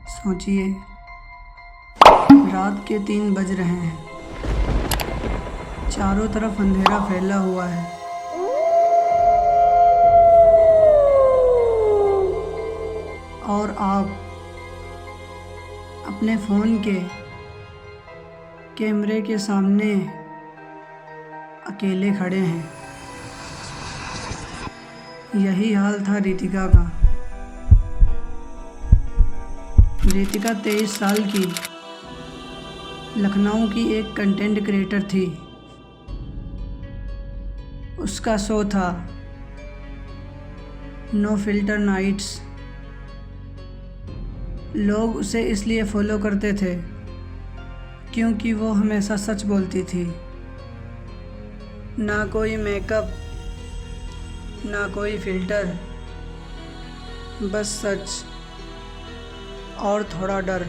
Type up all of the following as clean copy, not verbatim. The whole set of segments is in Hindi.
सोचिए, रात के 3 बज रहे हैं। चारों तरफ अंधेरा फैला हुआ है। और आप अपने फ़ोन के कैमरे के सामने अकेले खड़े हैं। यही हाल था रितिका का। रितिका 23 साल की लखनऊ की एक कंटेंट क्रिएटर थी। उसका शो था नो फिल्टर नाइट्स। लोग उसे इसलिए फॉलो करते थे क्योंकि वो हमेशा सच बोलती थी। ना कोई मेकअप, ना कोई फिल्टर, बस सच और थोड़ा डर।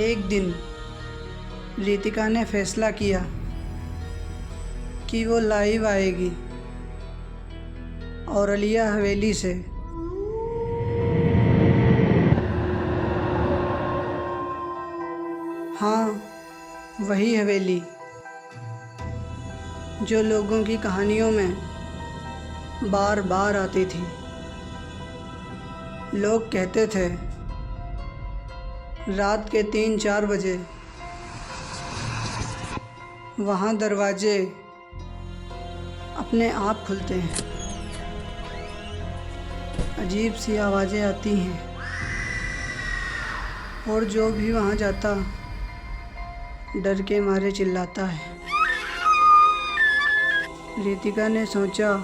एक दिन रितिका ने फैसला किया कि वो लाइव आएगी औरलिया हवेली से। हाँ, वही हवेली जो लोगों की कहानियों में बार बार आती थी। लोग कहते थे रात के 3-4 बजे वहाँ दरवाजे अपने आप खुलते हैं। अजीब सी आवाज़ें आती हैं और जो भी वहाँ जाता डर के मारे चिल्लाता है। रितिका ने सोचा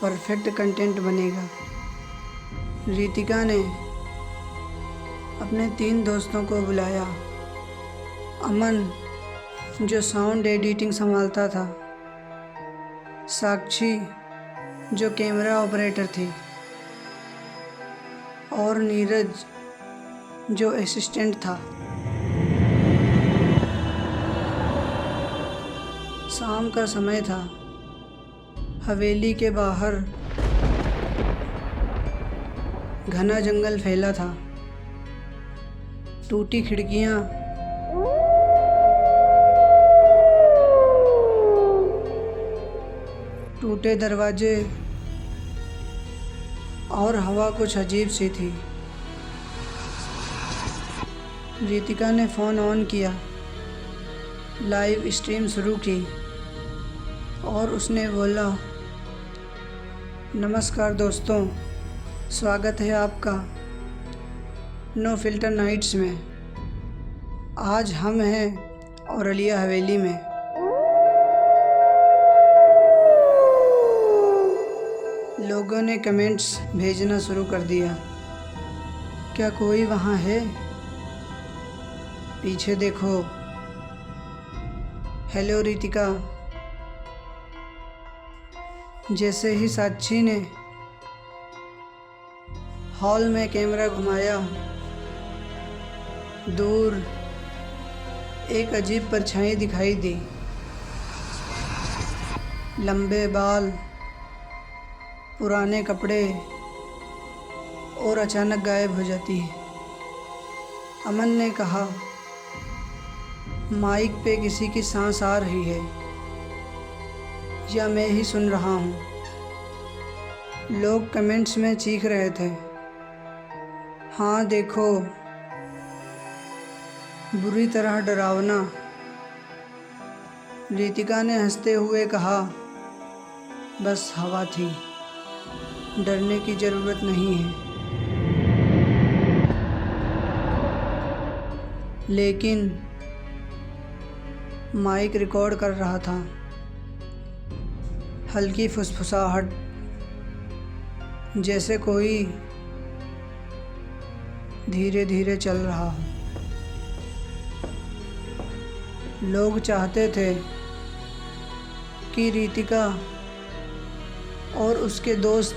परफेक्ट कंटेंट बनेगा। रितिका ने अपने 3 दोस्तों को बुलाया। अमन जो साउंड एडिटिंग संभालता था, साक्षी जो कैमरा ऑपरेटर थी और नीरज जो असिस्टेंट था। शाम का समय था। हवेली के बाहर घना जंगल फैला था। टूटी खिड़कियां, टूटे दरवाजे और हवा कुछ अजीब सी थी। रितिका ने फ़ोन ऑन किया, लाइव स्ट्रीम शुरू की और उसने बोला, नमस्कार दोस्तों, स्वागत है आपका नो फिल्टर नाइट्स में। आज हम हैं औरलिया हवेली में। लोगों ने कमेंट्स भेजना शुरू कर दिया। क्या कोई वहाँ है? पीछे देखो। हेलो रितिका। जैसे ही साक्षी ने हॉल में कैमरा घुमाया, दूर एक अजीब परछाई दिखाई दी। लंबे बाल, पुराने कपड़े और अचानक गायब हो जाती है। अमन ने कहा, माइक पे किसी की सांस आ रही है या मैं ही सुन रहा हूँ। लोग कमेंट्स में चीख रहे थे, हाँ देखो, बुरी तरह डरावना। रितिका ने हंसते हुए कहा, बस हवा थी, डरने की ज़रूरत नहीं है। लेकिन माइक रिकॉर्ड कर रहा था। हल्की फुसफुसाहट, जैसे कोई धीरे धीरे चल रहा हो। लोग चाहते थे कि रितिका और उसके दोस्त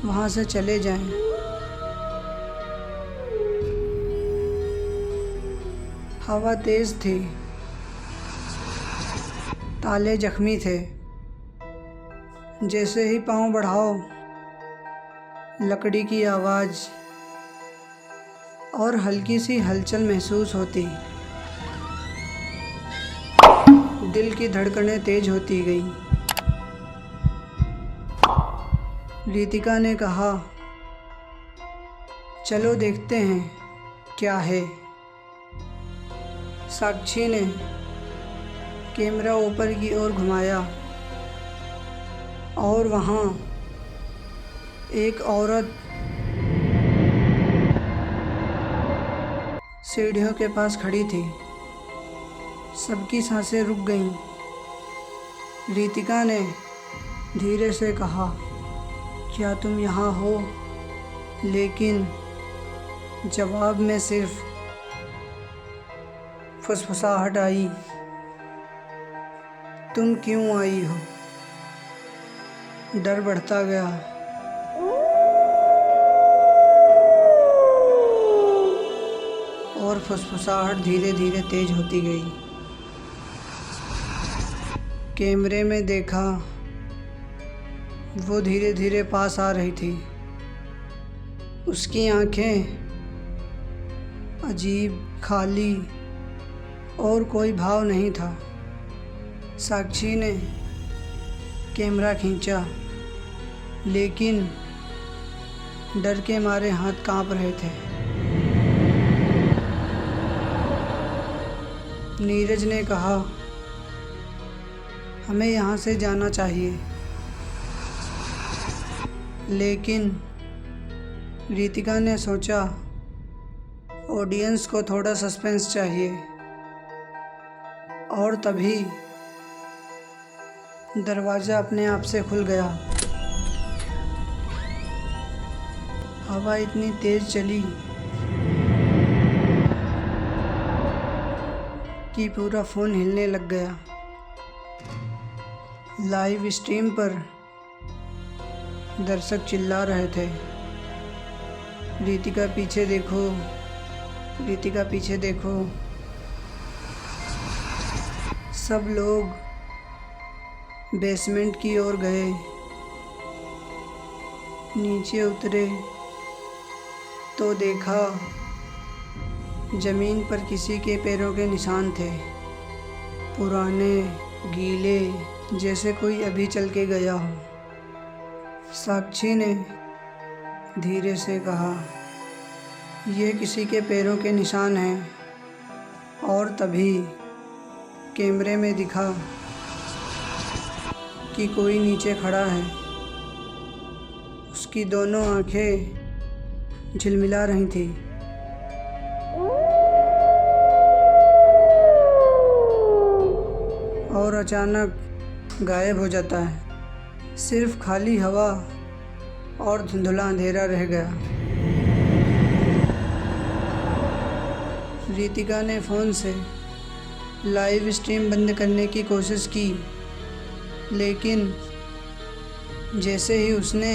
वहाँ से चले जाएं। हवा तेज थी, ताले जख्मी थे, जैसे ही पाँव बढ़ाओ, लकड़ी की आवाज़ और हल्की सी हलचल महसूस होती। दिल की धड़कनें तेज होती गई। रितिका ने कहा, चलो देखते हैं क्या है। साक्षी ने कैमरा ऊपर की ओर घुमाया और वहाँ एक औरत सीढ़ियों के पास खड़ी थी। सबकी सांसें रुक गईं। रितिका ने धीरे से कहा, क्या तुम यहाँ हो? लेकिन जवाब में सिर्फ फुसफुसाहट आई। तुम क्यों आई हो? डर बढ़ता गया। और फुसफुसाहट धीरे धीरे तेज होती गई। कैमरे में देखा, वो धीरे धीरे पास आ रही थी। उसकी आंखें अजीब, खाली और कोई भाव नहीं था। साक्षी ने कैमरा खींचा, लेकिन डर के मारे हाथ कांप रहे थे। नीरज ने कहा, हमें यहाँ से जाना चाहिए। लेकिन रितिका ने सोचा, ऑडियंस को थोड़ा सस्पेंस चाहिए। और तभी दरवाज़ा अपने आप से खुल गया। हवा इतनी तेज चली कि पूरा फ़ोन हिलने लग गया। लाइव स्ट्रीम पर दर्शक चिल्ला रहे थे, रितिका पीछे देखो, रितिका पीछे देखो। सब लोग बेसमेंट की ओर गए। नीचे उतरे तो देखा, ज़मीन पर किसी के पैरों के निशान थे, पुराने, गीले, जैसे कोई अभी चल के गया हो। साक्षी ने धीरे से कहा, ये किसी के पैरों के निशान हैं। और तभी कैमरे में दिखा कि कोई नीचे खड़ा है। उसकी दोनों आंखें झिलमिला रही थी। और अचानक गायब हो जाता है। सिर्फ खाली हवा और धुंधला अंधेरा रह गया। रितिका ने फ़ोन से लाइव स्ट्रीम बंद करने की कोशिश की, लेकिन जैसे ही उसने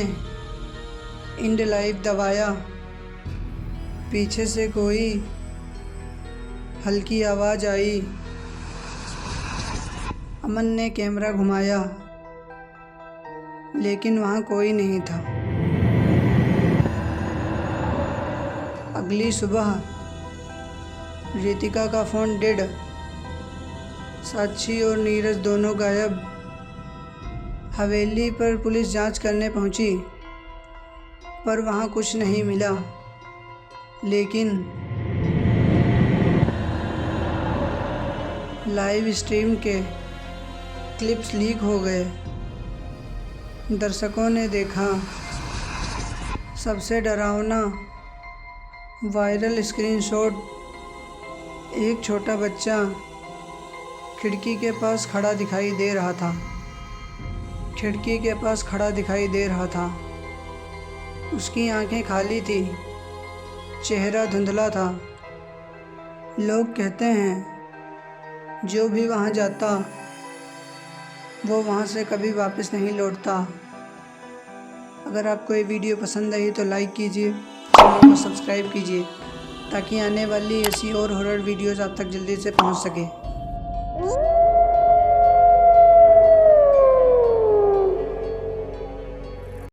एंड लाइव दबाया, पीछे से कोई हल्की आवाज़ आई। अमन ने कैमरा घुमाया, लेकिन वहाँ कोई नहीं था। अगली सुबह रितिका का फ़ोन डेड। साक्षी और नीरज दोनों गायब। हवेली पर पुलिस जांच करने पहुंची, पर वहाँ कुछ नहीं मिला। लेकिन लाइव स्ट्रीम के क्लिप्स लीक हो गए। दर्शकों ने देखा सबसे डरावना वायरल स्क्रीनशॉट। एक छोटा बच्चा खिड़की के पास खड़ा दिखाई दे रहा था। खिड़की के पास खड़ा दिखाई दे रहा था। उसकी आंखें खाली थी, चेहरा धुंधला था। लोग कहते हैं जो भी वहाँ जाता वो वहाँ से कभी वापस नहीं लौटता। अगर आपको ये वीडियो पसंद आई तो लाइक कीजिए, चैनल को सब्सक्राइब कीजिए, ताकि आने वाली ऐसी और हॉरर वीडियोज़ आप तक जल्दी से पहुँच सके।